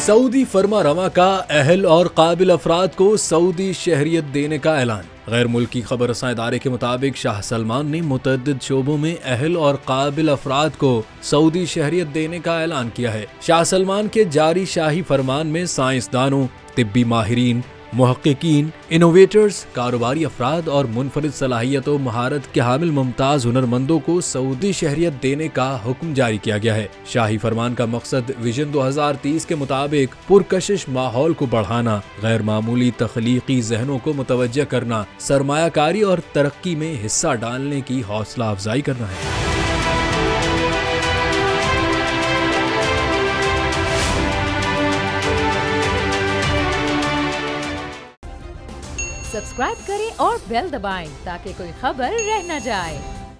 Saudi फरमा रवा का अहल और काबिल अफराद को सऊदी शहरियत देने का ऐलान। गैर मुल्की खबर रसां इदारे के मुताबिक शाह सलमान ने मुतअद्दिद शोबों में अहल और काबिल अफराद को सऊदी शहरियत देने का ऐलान किया है। शाह सलमान के जारी शाही फरमान में साइंसदानों, तिब्बी माहिरीन, मुहक्किकीन, इनोवेटर्स, कारोबारी अफराद और मुनफरिद सलाहियत और महारत के हामिल मुमताज हुनरमंदों को सऊदी शहरियत देने का हुक्म जारी किया गया है। शाही फरमान का मकसद विजन 2030 के मुताबिक पुरकशिश माहौल को बढ़ाना, गैर मामूली तख्लीकी जहनों को मुतवज्जह करना, सरमायाकारी और तरक्की में हिस्सा डालने की हौसला अफजाई करना है। सब्सक्राइब करें और बेल दबाएं ताकि कोई खबर रह न जाए।